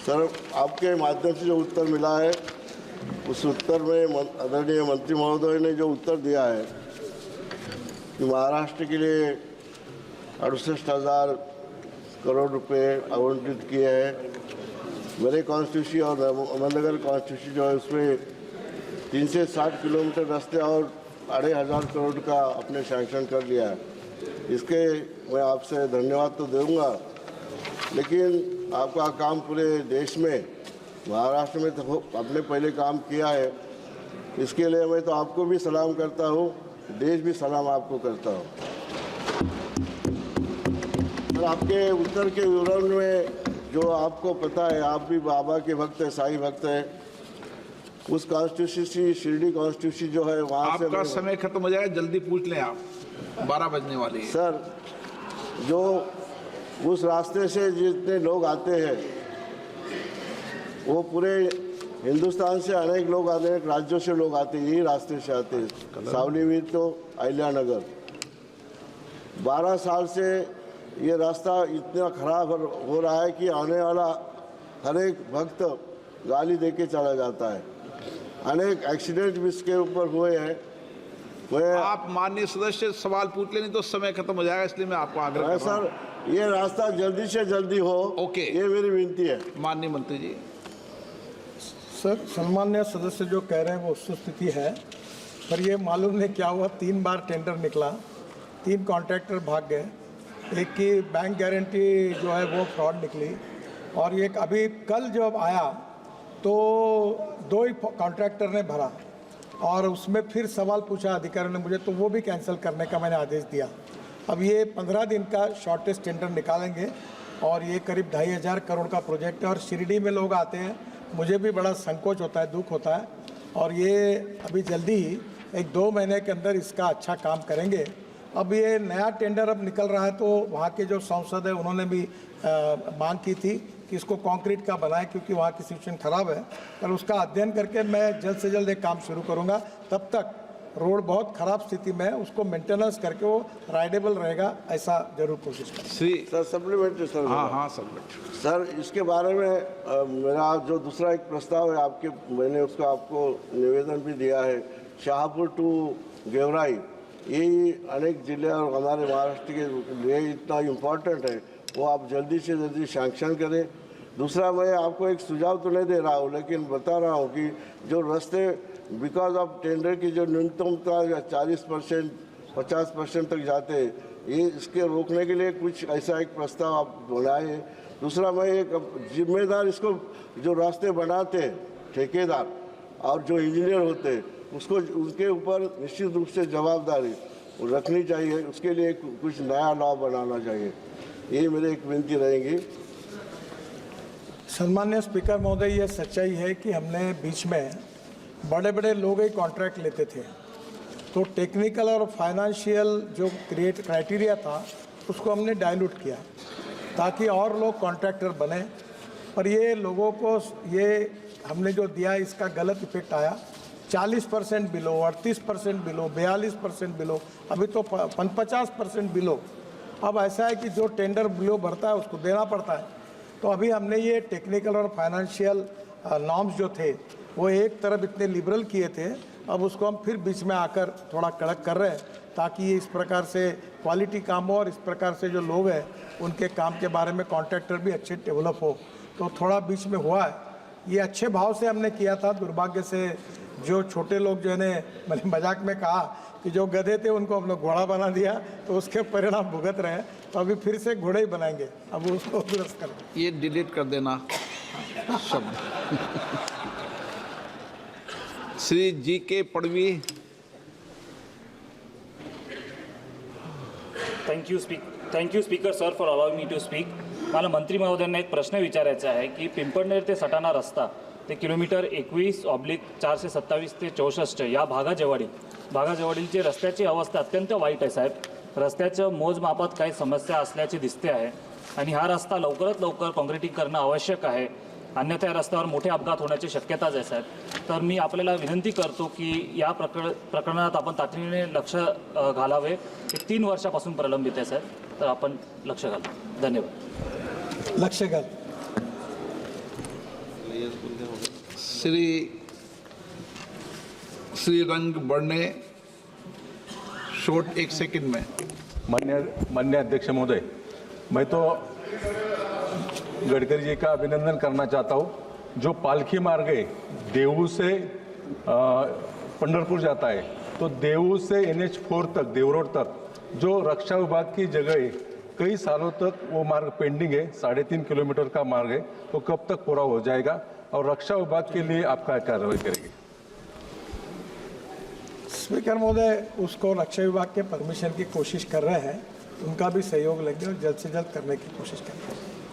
Sir, आपके माध्यम से जो उत्तर मिला है उस उत्तर में आदरणीय मंत्री महोदय ने जो उत्तर दिया है कि महाराष्ट्र के लिए 68,000 करोड़ रुपए आवंटित किए हैं। मेरे कॉन्स्टिट्यूंसी और अहमदनगर कॉन्स्टिट्यूंसी जो है उसमें 3 से 60 किलोमीटर रास्ते और 2,500 करोड़ का अपने सैंक्शन कर लिया है। इसके मैं आपसे धन्यवाद तो दूंगा, लेकिन आपका काम पूरे देश में, महाराष्ट्र में तो आपने पहले काम किया है, इसके लिए मैं तो आपको भी सलाम करता हूँ, देश भी सलाम आपको करता हूँ। सर, आपके उत्तर के विवरण में जो आपको पता है, आप भी बाबा के भक्त हैं, साईं भक्त हैं, उस कॉन्स्टिट्यूंसी शिरडी कॉन्स्टिट्यूंसी जो है वहाँ से आपका समय खत्म हो जाएगा, जल्दी पूछ लें आप, 12 बजने वाली है। सर, जो उस रास्ते से जितने लोग आते हैं वो पूरे हिंदुस्तान से अनेक लोग आते हैं, अनेक राज्यों से लोग आते हैं, यही रास्ते से आते हैं। सावलीवीर तो अहिल्यानगर 12 साल से ये रास्ता इतना खराब हो रहा है कि आने वाला हर एक भक्त गाली दे के चला जाता है। अनेक एक्सीडेंट भी इसके ऊपर हुए हैं। आप माननीय सदस्य सवाल पूछ लें, नहीं तो समय खत्म हो जाएगा, इसलिए मैं आपको आग्रह कर रहा हूं। सर, ये रास्ता जल्दी से जल्दी हो, ओके, ये मेरी विनती है। माननीय मंत्री जी। सर, सम्मान्य सदस्य जो कह रहे हैं वो वस्तुस्थिति है, पर ये मालूम नहीं क्या हुआ, 3 बार टेंडर निकला, 3 कॉन्ट्रैक्टर भाग गए, एक की बैंक गारंटी जो है वो फ्रॉड निकली, और एक अभी कल जब आया तो 2 ही कॉन्ट्रैक्टर ने भरा और उसमें फिर सवाल पूछा अधिकारियों ने मुझे, तो वो भी कैंसिल करने का मैंने आदेश दिया। अब ये 15 दिन का शॉर्टेस्ट टेंडर निकालेंगे और ये करीब 2,500 करोड़ का प्रोजेक्ट है। और शिरडी में लोग आते हैं, मुझे भी बड़ा संकोच होता है, दुख होता है, और ये अभी जल्दी ही 1-2 महीने के अंदर इसका अच्छा काम करेंगे। अब ये नया टेंडर अब निकल रहा है, तो वहाँ के जो सांसद है उन्होंने भी मांग की थी कि इसको कंक्रीट का बनाए, क्योंकि वहाँ की सिचुएशन ख़राब है। पर उसका अध्ययन करके मैं जल्द से जल्द एक काम शुरू करूँगा। तब तक रोड बहुत ख़राब स्थिति में है, उसको मेंटेनेंस करके वो राइडेबल रहेगा, ऐसा जरूर कोशिश करें। Sir, supplementary sir. हाँ, सप्लीमेंट्री सर, इसके बारे में मेरा जो दूसरा एक प्रस्ताव है आपके, मैंने उसका आपको निवेदन भी दिया है। शाहपुर टू गेवराई, यही अनेक जिले और हमारे महाराष्ट्र के लिए इतना इम्पोर्टेंट है, वो आप जल्दी से जल्दी सैंक्शन करें। दूसरा, मैं आपको एक सुझाव तो नहीं दे रहा हूँ, लेकिन बता रहा हूँ कि जो रास्ते बिकॉज ऑफ टेंडर की जो न्यूनतमता 40% 50% तक जाते हैं, ये इसके रोकने के लिए कुछ ऐसा एक प्रस्ताव आप बनाए। दूसरा, मैं एक जिम्मेदार, इसको जो रास्ते बनाते हैं ठेकेदार और जो इंजीनियर होते हैं, उसको उनके ऊपर निश्चित रूप से जवाबदारी रखनी चाहिए, उसके लिए कुछ नया लॉ बनाना चाहिए। ये मेरी एक विनती रहेगी। सम्मान्य स्पीकर महोदय, ये सच्चाई है कि हमने बीच में बड़े बड़े लोग ही कॉन्ट्रैक्ट लेते थे, तो टेक्निकल और फाइनेंशियल जो क्राइटेरिया था उसको हमने डाइल्यूट किया ताकि और लोग कॉन्ट्रैक्टर बने। पर ये लोगों को ये हमने जो दिया इसका गलत इफेक्ट आया। 40% बिलो, 38% बिलो, 42% बिलो, अभी तो 50% बिलो। अब ऐसा है कि जो टेंडर बिलो भरता है उसको देना पड़ता है। तो अभी हमने ये टेक्निकल और फाइनेंशियल नॉर्म्स जो थे वो एक तरफ इतने लिबरल किए थे, अब उसको हम फिर बीच में आकर थोड़ा कड़क कर रहे हैं ताकि ये इस प्रकार से क्वालिटी काम हो और इस प्रकार से जो लोग हैं उनके काम के बारे में कॉन्ट्रैक्टर भी अच्छे डेवलप हो। तो थोड़ा बीच में हुआ है, ये अच्छे भाव से हमने किया था। दुर्भाग्य से जो छोटे लोग जो है, मैंने मजाक में कहा कि जो गधे थे उनको हम लोग घोड़ा बना दिया, तो उसके परिणाम भुगत रहे हैं। तो अभी फिर से घोड़े ही बनाएंगे, अब उसको दुरुस्त करेंगे। ये डिलीट कर देना शब्द। Shri G K. Padvi. Thank you speaker sir for allowing me to speak. मला मंत्री महोदयांना एक प्रश्न विचारायचा आहे की पिंपळनेर ते सटाणा रस्ता ते किलोमीटर 21/427 ते 64 या भागाजवळील रस्त्याची अवस्था अत्यंत वाईट आहे साहेब. रस्त्याच्या मोजमापात काही समस्या असल्याची दिसते आहे आणि हा रस्ता लवकरात लवकर काँक्रिटीकरण करणं आवश्यक आहे, अन्यथा या रस्त्यावर मोठे अपघात होण्याची शक्यताच आहे साहेब. तर मी आपल्याला विनंती करतो की या प्रकरणात आपण तातडीने लक्ष घालावे. हे 3 वर्षापासून प्रलंबित आहे साहेब, तर आपण लक्ष घाला. धन्यवाद. लक्ष घाल. श्रीरंग बढणे शॉर्ट 1 सेकंड में। माननीय अध्यक्ष महोदय, मैं तो गडकरी जी का अभिनंदन करना चाहता हूँ। जो पालखी मार्ग है देऊ से पंढरपुर जाता है, तो देऊ से NH4 तक देवरोड तक जो रक्षा विभाग की जगह है, कई सालों तक वो मार्ग पेंडिंग है। 3.5 किलोमीटर का मार्ग है, तो कब तक पूरा हो जाएगा और रक्षा विभाग के लिए आप क्या कार्रवाई करेंगे? स्पीकर महोदय, उसको रक्षा विभाग के परमिशन की कोशिश कर रहे हैं, उनका भी सहयोग लेंगे और जल्द से जल्द करने की कोशिश करेंगे।